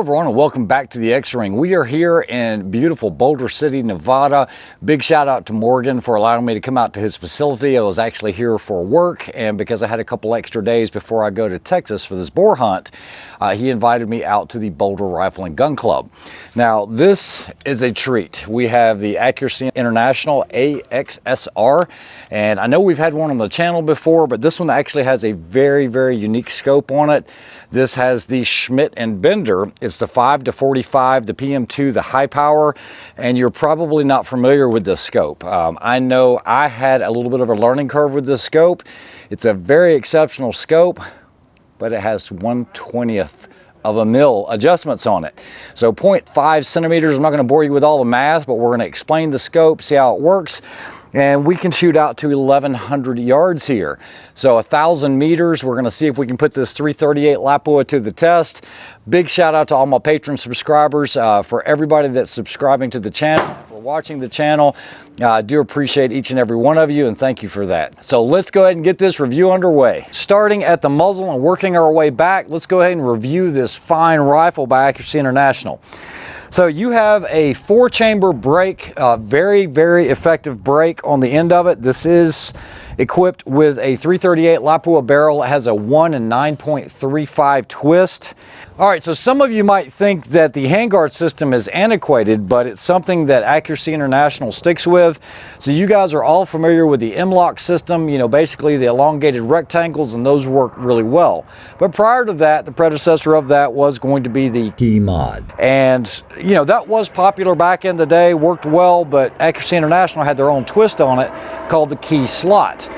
everyone, and welcome back to the X-Ring. We are here in beautiful Boulder City, Nevada. Big shout out to Morgan for allowing me to come out to his facility. I was actually here for work, and because I had a couple extra days before I go to Texas for this boar hunt, he invited me out to the Boulder Rifle and Gun Club. Now, this is a treat. We have the Accuracy International AXSR, and I know we've had one on the channel before, but this one actually has a very, very unique scope on it. This has the Schmidt and Bender. It's the 5-45, the PM2, the Highpower, and you're probably not familiar with this scope. I know I had a little bit of a learning curve with this scope. It's a very exceptional scope, but it has 1/20th of a mil adjustments on it. So 0.5 centimeters. I'm not going to bore you with all the math, but we're going to explain the scope, see how it works. And we can shoot out to 1,100 yards here. So 1,000 meters, we're gonna see if we can put this 338 Lapua to the test. Big shout out to all my patron subscribers, for everybody that's subscribing to the channel, for watching the channel. I do appreciate each and every one of you, and thank you for that. So let's go ahead and get this review underway. Starting at the muzzle and working our way back, let's go ahead and review this fine rifle by Accuracy International. So you have a 4-chamber break, very, very effective break on the end of it. This is equipped with a 338 Lapua barrel. It has a 1 and 9.35 twist. All right, so some of you might think that the handguard system is antiquated, but it's something that Accuracy International sticks with. So you guys are all familiar with the M-LOK system, you know, basically the elongated rectangles, and those work really well. But prior to that, the predecessor of that was going to be the key mod. And, you know, that was popular back in the day, worked well, but Accuracy International had their own twist on it called the key slot.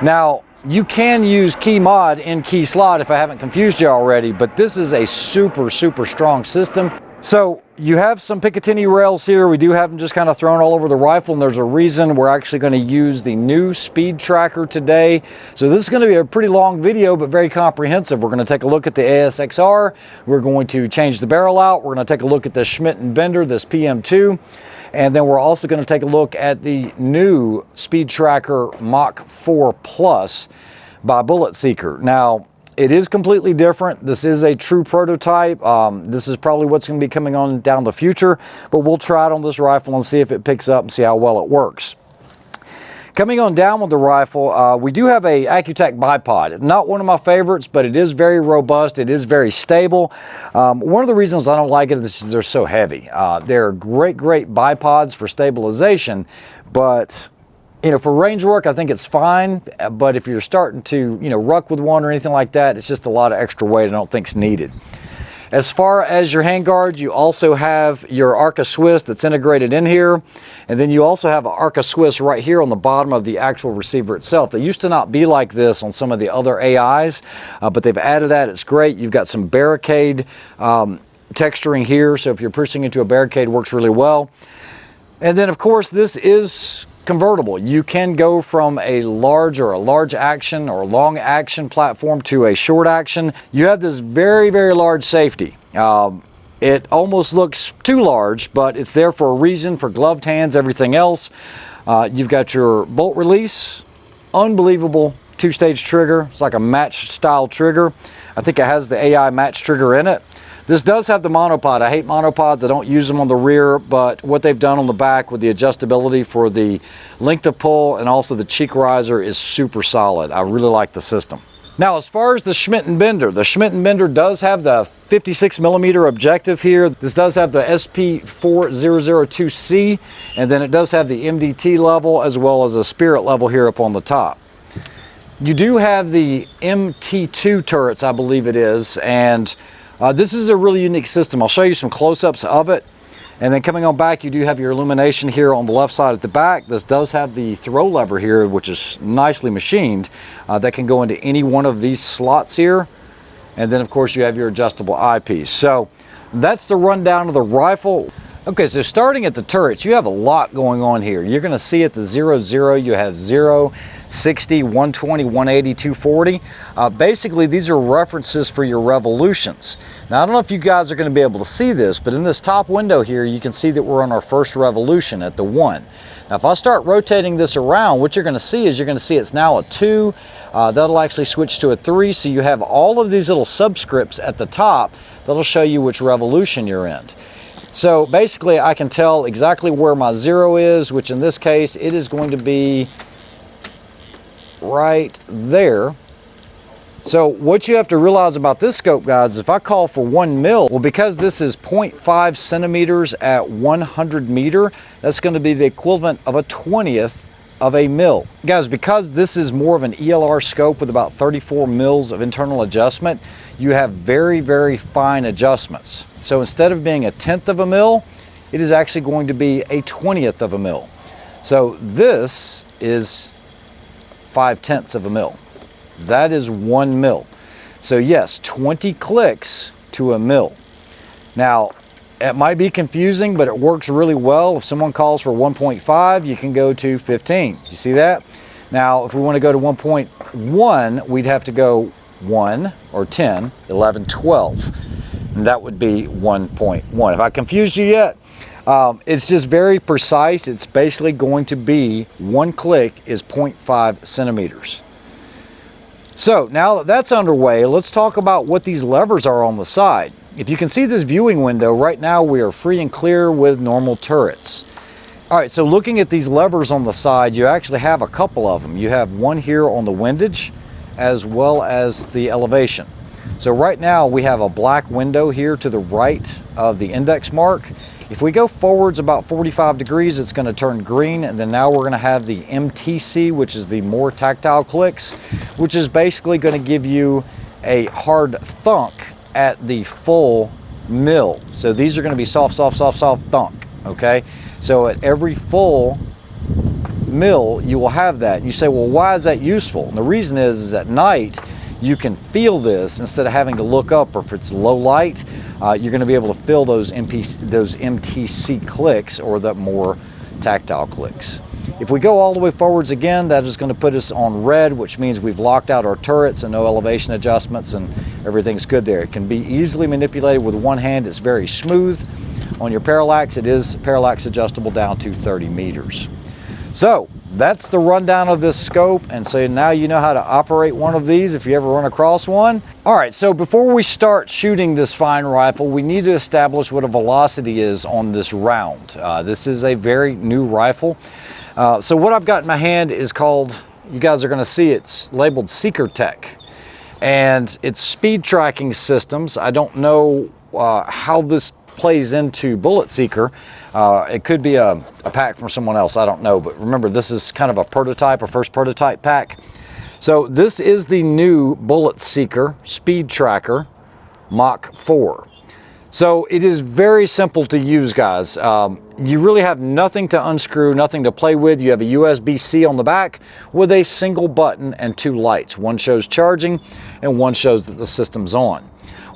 Now, you can use key mod in key slot if I haven't confused you already, but this is a super, super strong system. So you have some Picatinny rails here. We do have them just kind of thrown all over the rifle, and there's a reason we're actually going to use the new Speedtracker today. So this is going to be a pretty long video, but very comprehensive. We're going to take a look at the AXSR. We're going to change the barrel out. We're going to take a look at the Schmidt and Bender, this PM2. And then we're also going to take a look at the new Speedtracker Mach 4 Plus by Bulletseeker. Now, it is completely different. This is a true prototype. This is probably what's going to be coming on down the future, but we'll try it on this rifle and see if it picks up and see how well it works. Coming on down with the rifle, we do have a Accutech bipod. It's not one of my favorites, but it is very robust. It is very stable. One of the reasons I don't like it is they're so heavy. They're great bipods for stabilization, but you know, for range work, I think it's fine. But if you're starting to, you know, ruck with one or anything like that, it's just a lot of extra weight I don't think's needed. As far as your handguard, you also have your Arca Swiss that's integrated in here. And then you also have an Arca Swiss right here on the bottom of the actual receiver itself. They used to not be like this on some of the other AIs, but they've added that. It's great. You've got some barricade texturing here. So if you're pushing into a barricade, it works really well. And then, of course, this is convertible. You can go from a large action or long action platform to a short action. You have this very, very large safety. It almost looks too large, but it's there for a reason, for gloved hands, everything else. You've got your bolt release, unbelievable 2-stage trigger. It's like a match style trigger. I think it has the AI match trigger in it. This does have the monopod. I hate monopods. I don't use them on the rear, but what they've done on the back with the adjustability for the length of pull and also the cheek riser is super solid. I really like the system. Now, as far as the Schmidt and Bender does have the 56mm objective here. This does have the SP4002C, and then it does have the MDT level as well as a Spirit level here up on the top. You do have the MT2 turrets, I believe it is, and this is a really unique system. I'll show you some close-ups of it. And then coming on back, you do have your illumination here on the left side at the back. This does have the throw lever here, which is nicely machined. That can go into any one of these slots here. And then, of course, you have your adjustable eyepiece. So that's the rundown of the rifle. Okay, so starting at the turrets, you have a lot going on here. You're going to see at the 0-0, you have 0, 60, 120, 180, 240. Basically, these are references for your revolutions. Now, I don't know if you guys are going to be able to see this, but in this top window here, you can see that we're on our first revolution at the 1. Now, if I start rotating this around, what you're going to see is it's now a 2. That'll actually switch to a 3. So you have all of these little subscripts at the top that'll show you which revolution you're in. So basically I can tell exactly where my 0 is, which in this case it is going to be right there. So what you have to realize about this scope, guys, is if I call for 1 mil, well, because this is 0.5 centimeters at 100 meter, that's going to be the equivalent of a 20th of a mil. Guys, because this is more of an ELR scope with about 34 mils of internal adjustment, you have very, very fine adjustments. So instead of being a 1/10 of a mil, it is actually going to be a 20th of a mil. So this is 5/10 of a mil. That is 1 mil. So yes, 20 clicks to a mil. Now, it might be confusing, but it works really well. If someone calls for 1.5, you can go to 15. You see that? Now, if we want to go to 1.1, we'd have to go 1 or 10, 11, 12. And that would be 1.1. If I confused you yet, it's just very precise. It's basically going to be 1 click is 0.5 centimeters. So now that that's underway, let's talk about what these levers are on the side. If you can see this viewing window, right now we are free and clear with normal turrets. All right, so looking at these levers on the side, you actually have a couple of them. You have one here on the windage as well as the elevation. So right now we have a black window here to the right of the index mark. If we go forwards about 45 degrees, it's going to turn green, and then now we're going to have the MTC, which is the more tactile clicks, which is basically going to give you a hard thunk at the full mil. So these are going to be soft, soft, soft, soft thunk, okay? So at every full mil, you will have that. You say, well, why is that useful? And the reason is at night, you can feel this instead of having to look up, or if it's low light, you're going to be able to feel those MTC clicks, or the more tactile clicks. If we go all the way forwards again, that is going to put us on red, which means we've locked out our turrets and no elevation adjustments, and everything's good there. It can be easily manipulated with one hand. It's very smooth. On your parallax, it is parallax adjustable down to 30 meters. So that's the rundown of this scope, and so now you know how to operate one of these if you ever run across one. All right, so before we start shooting this fine rifle, we need to establish what a velocity is on this round. This is a very new rifle. So what I've got in my hand is called, you guys are going to see it's labeled Seeker Tech, and it's speed tracking systems. I don't know how this plays into Bulletseeker. It could be a pack from someone else, I don't know, but remember, this is kind of a prototype, a first prototype pack. So this is the new Bulletseeker Speedtracker Mach 4. So it is very simple to use, guys. You really have nothing to unscrew, nothing to play with. You have a USB-C on the back with a single button and 2 lights. One shows charging and one shows that the system's on.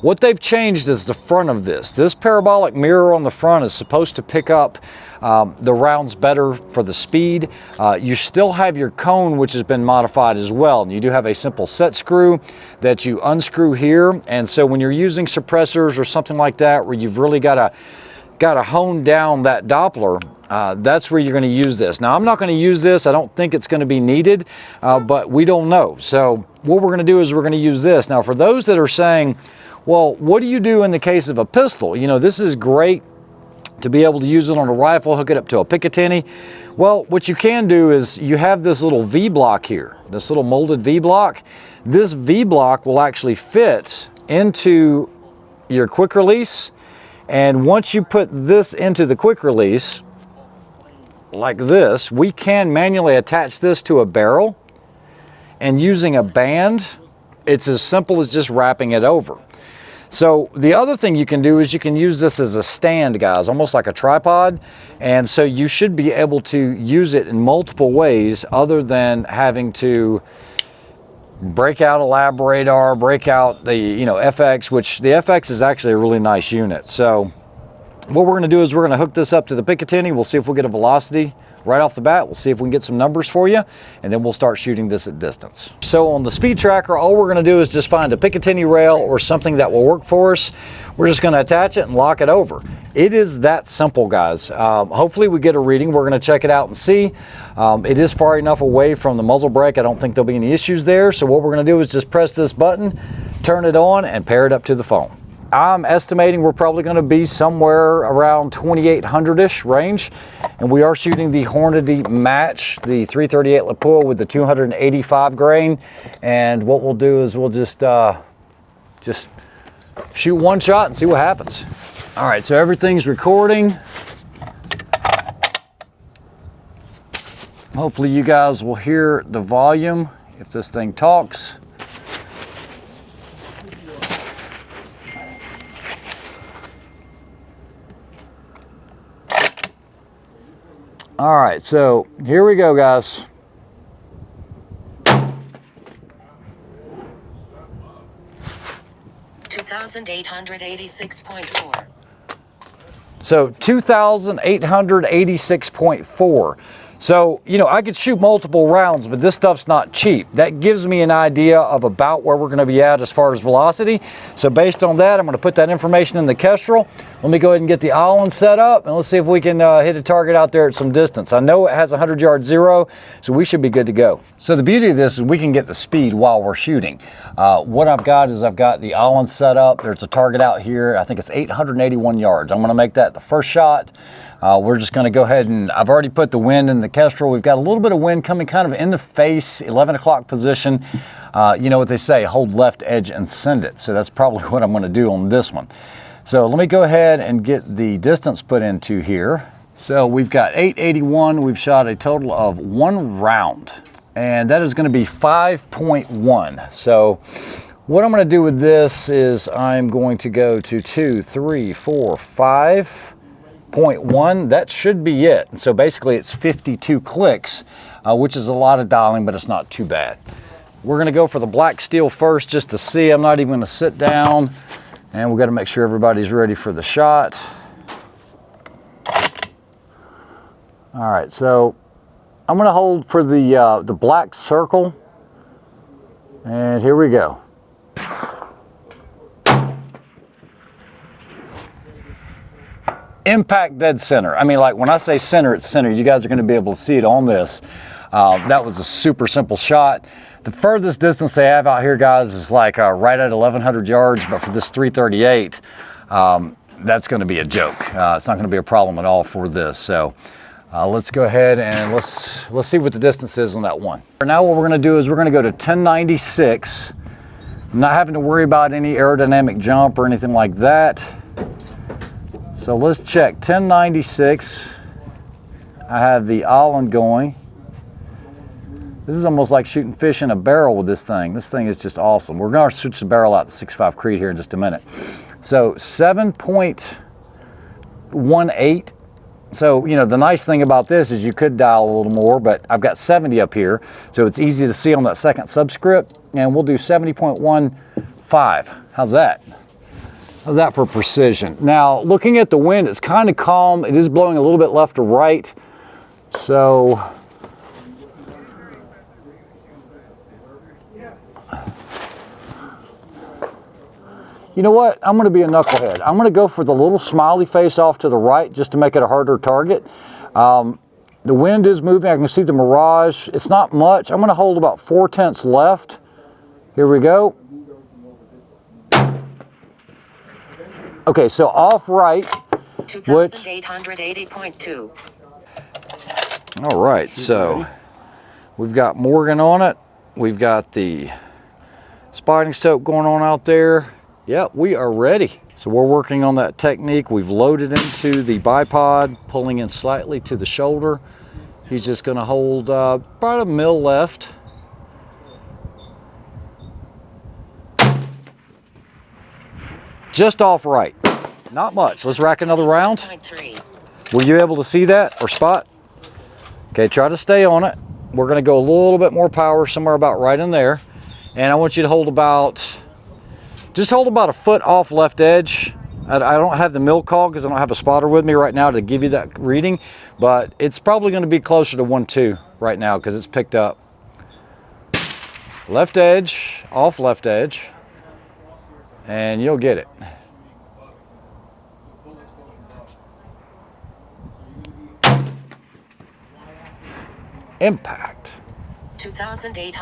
What they've changed is the front of this. This parabolic mirror on the front is supposed to pick up the rounds better for the speed. You still have your cone, which has been modified as well. And you do have a simple set screw that you unscrew here. And so when you're using suppressors or something like that, where you've really got to hone down that Doppler, that's where you're going to use this. Now, I'm not going to use this. I don't think it's going to be needed, but we don't know. So what we're going to do is we're going to use this. Now, for those that are saying, well, what do you do in the case of a pistol? You know, this is great to be able to use it on a rifle, hook it up to a Picatinny. Well, what you can do is you have this little V-block here, this little molded V-block. This V-block will actually fit into your quick release. And once you put this into the quick release, like this, we can manually attach this to a barrel. And using a band, it's as simple as just wrapping it over. So the other thing you can do is you can use this as a stand, guys, almost like a tripod. And so you should be able to use it in multiple ways other than having to break out a lab radar, break out the, you know, FX, which the FX is actually a really nice unit. So what we're going to do is we're going to hook this up to the Picatinny. We'll see if we'll get a velocity right off the bat. We'll see if we can get some numbers for you, and then we'll start shooting this at distance. So on the speed tracker, all we're going to do is just find a Picatinny rail or something that will work for us. We're just going to attach it and lock it over. It is that simple, guys. Hopefully we get a reading. We're going to check it out and see. It is far enough away from the muzzle brake. I don't think there'll be any issues there. So what we're going to do is just press this button, turn it on, and pair it up to the phone. I'm estimating we're probably going to be somewhere around 2800-ish range. And we are shooting the Hornady match, the 338 Lapua with the 285 grain. And what we'll do is we'll just shoot one shot and see what happens. All right, so everything's recording. Hopefully you guys will hear the volume if this thing talks. All right, so here we go, guys. $2,886.4. So 2,886.4. So, you know, I could shoot multiple rounds, but this stuff's not cheap. That gives me an idea of about where we're going to be at as far as velocity. So based on that, I'm going to put that information in the Kestrel. Let me go ahead and get the island set up, and let's see if we can hit a target out there at some distance. I know it has a 100-yard zero, so we should be good to go. So the beauty of this is we can get the speed while we're shooting. What I've got is I've got the island set up. There's a target out here. I think it's 881 yards. I'm going to make that the first shot. We're just going to go ahead and I've already put the wind in the Kestrel. We've got a little bit of wind coming kind of in the face, 11 o'clock position. You know what they say, hold left edge and send it. So that's probably what I'm going to do on this one. So let me go ahead and get the distance put into here. So we've got 881. We've shot a total of 1 round, and that is going to be 5.1. So what I'm going to do with this is I'm going to go to 2, 3, 4, 5.1. That should be it. And so basically it's 52 clicks, which is a lot of dialing, but it's not too bad. We're going to go for the black steel first just to see. I'm not even going to sit down, and we've got to make sure everybody's ready for the shot. All right, so I'm going to hold for the black circle, and here we go. Impact dead center. I mean, like when I say center, it's center. You guys are going to be able to see it on this. That was a super simple shot. The furthest distance they have out here, guys, is like right at 1,100 yards. But for this 338, that's going to be a joke. It's not going to be a problem at all for this. So let's go ahead and let's see what the distance is on that one. Now what we're going to do is we're going to go to 1096. I'm not having to worry about any aerodynamic jump or anything like that. So let's check 1096. I have the island going. This is almost like shooting fish in a barrel with this thing. This thing is just awesome. We're going to switch the barrel out to 6.5 Creed here in just a minute. So 7.18. So, you know, the nice thing about this is you could dial a little more, but I've got 70 up here. So it's easy to see on that second subscript. And we'll do 70.15. How's that? How's that for precision? Now, looking at the wind, it's kind of calm. It is blowing a little bit left to right. So, you know what? I'm going to be a knucklehead. I'm going to go for the little smiley face off to the right just to make it a harder target. The wind is moving. I can see the mirage. It's not much. I'm going to hold about 4/10 left. Here we go. Okay, so off right, 2,880.2. All right, so we've got Morgan on it. We've got the spotting soap going on out there. Yep, we are ready. So we're working on that technique. We've loaded into the bipod, pulling in slightly to the shoulder. He's just going to hold about a mil left. Just off right. Not much. Let's rack another round. Were you able to see that or spot? Okay, try to stay on it. We're going to go a little bit more power, somewhere about right in there. And I want you to hold about, just hold about a foot off left edge. I don't have the mil call because I don't have a spotter with me right now to give you that reading, but it's probably going to be closer to 1.2 right now because it's picked up. Left edge, off left edge, and you'll get it. Impact.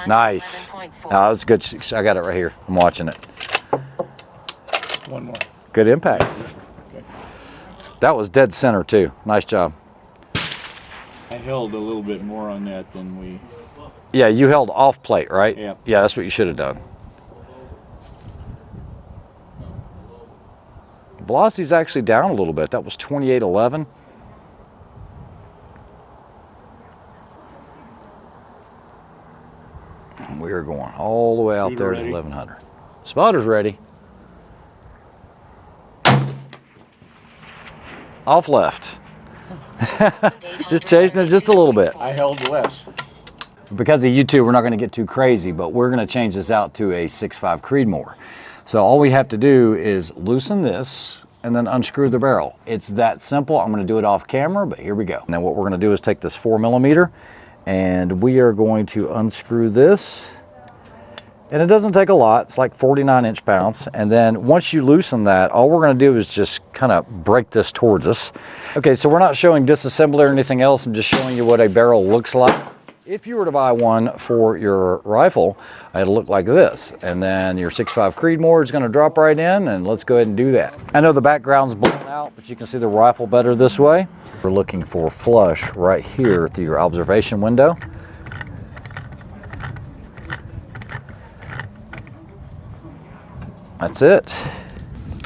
Nice. No, that was good. I got it right here. I'm watching it. One more. Good impact. Okay. That was dead center too. Nice job. I held a little bit more on that than we... Yeah, you held off plate, right? Yeah. Yeah, that's what you should have done. Velocity's actually down a little bit. That was 28.11. We are going all the way out there to 1100. Spotter's ready. Off left. Just chasing it just a little bit. I held less. Because of YouTube, we're not going to get too crazy, but we're going to change this out to a 6.5 Creedmoor. So all we have to do is loosen this and then unscrew the barrel. It's that simple. I'm going to do it off camera, but here we go. And then what we're going to do is take this 4mm and we are going to unscrew this. And it doesn't take a lot. It's like 49 inch-pounds. And then once you loosen that, all we're going to do is just kind of break this towards us. Okay, so we're not showing disassembly or anything else. I'm just showing you what a barrel looks like. If you were to buy one for your rifle, it'll look like this. And then your 6.5 Creedmoor is going to drop right in, and let's go ahead and do that. I know the background's blown out, but you can see the rifle better this way. We're looking for flush right here through your observation window. That's it.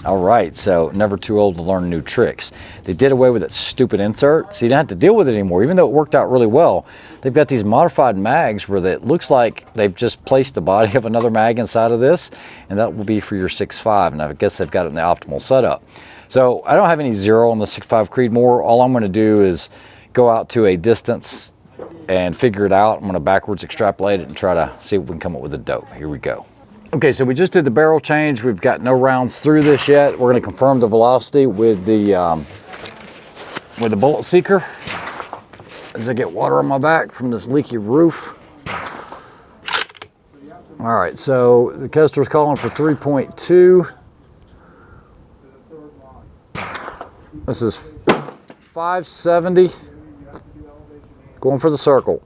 All right, so never too old to learn new tricks. They did away with that stupid insert, so you don't have to deal with it anymore, even though it worked out really well. They've got these modified mags where it looks like they've just placed the body of another mag inside of this, and that will be for your 6.5, and I guess they've got it in the optimal setup. So I don't have any zero on the 6.5 Creedmoor. All I'm gonna do is go out to a distance and figure it out. I'm gonna backwards extrapolate it and try to see if we can come up with a dope. Here we go. Okay, so we just did the barrel change. We've got no rounds through this yet. We're going to confirm the velocity with the Bulletseeker as I get water on my back from this leaky roof. All right, so the Kester's calling for 3.2. This is 570. Going for the circle.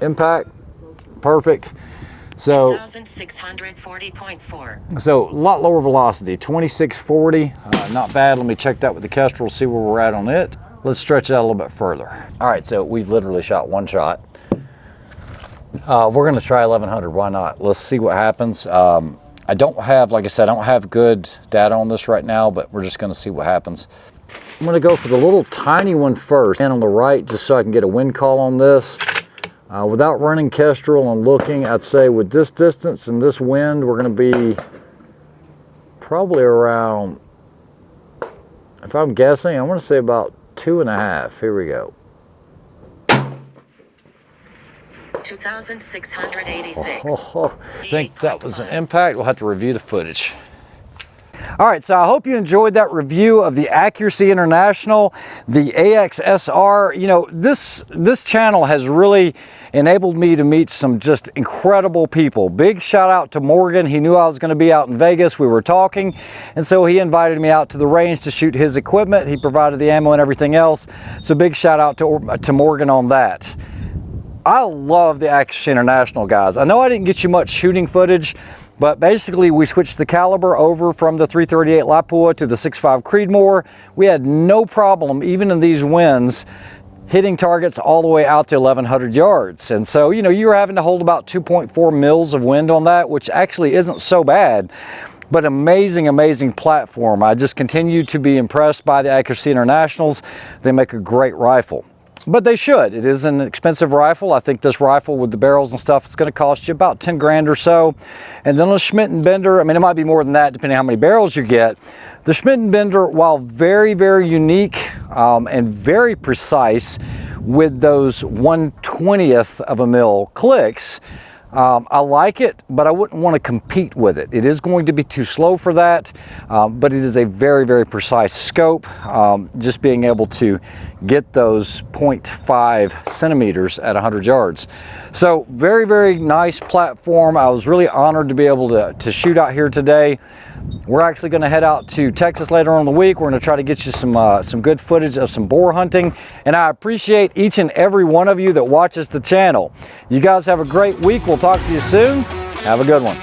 Impact, perfect. So 2,640.4. So a lot lower velocity, 2640, not bad. Let me check that with the Kestrel, see where we're at on it. Let's stretch it out a little bit further. All right, so we've literally shot one shot. We're gonna try 1100, why not? Let's see what happens. I don't have, like I said, I don't have good data on this right now, but we're just gonna see what happens. I'm gonna go for the little tiny one first, and on the right, just so I can get a wind call on this. Without running Kestrel and looking, I'd say with this distance and this wind, we're going to be probably around, if I'm guessing, I want to say about 2.5. Here we go. 2,686. I think that was an impact. We'll have to review the footage. All right, so I hope you enjoyed that review of the Accuracy International, the AXSR. You know, this channel has really enabled me to meet some just incredible people. Big shout out to Morgan. He knew I was going to be out in Vegas. We were talking, and so he invited me out to the range to shoot his equipment. He provided the ammo and everything else. So big shout out to Morgan on that. I love the Accuracy International guys. I know I didn't get you much shooting footage, but basically we switched the caliber over from the 338 Lapua to the 6.5 Creedmoor. We had no problem, even in these winds, hitting targets all the way out to 1,100 yards. And so, you know, you were having to hold about 2.4 mils of wind on that, which actually isn't so bad. But amazing, amazing platform. I just continue to be impressed by the Accuracy Internationals. They make a great rifle. But they should. It is an expensive rifle. I think this rifle with the barrels and stuff, it's going to cost you about 10 grand or so. And then on Schmidt and Bender, I mean, it might be more than that depending on how many barrels you get. The Schmidt and Bender, while very, very unique and very precise with those 1/20th of a mil clicks, I like it, but I wouldn't want to compete with it. It is going to be too slow for that, but it is a very, very precise scope. Just being able to get those 0.5 centimeters at 100 yards. So very, very nice platform. I was really honored to be able to shoot out here today. We're actually going to head out to Texas later on in the week. We're going to try to get you some good footage of some boar hunting. And I appreciate each and every one of you that watches the channel. You guys have a great week. We'll talk to you soon. Have a good one.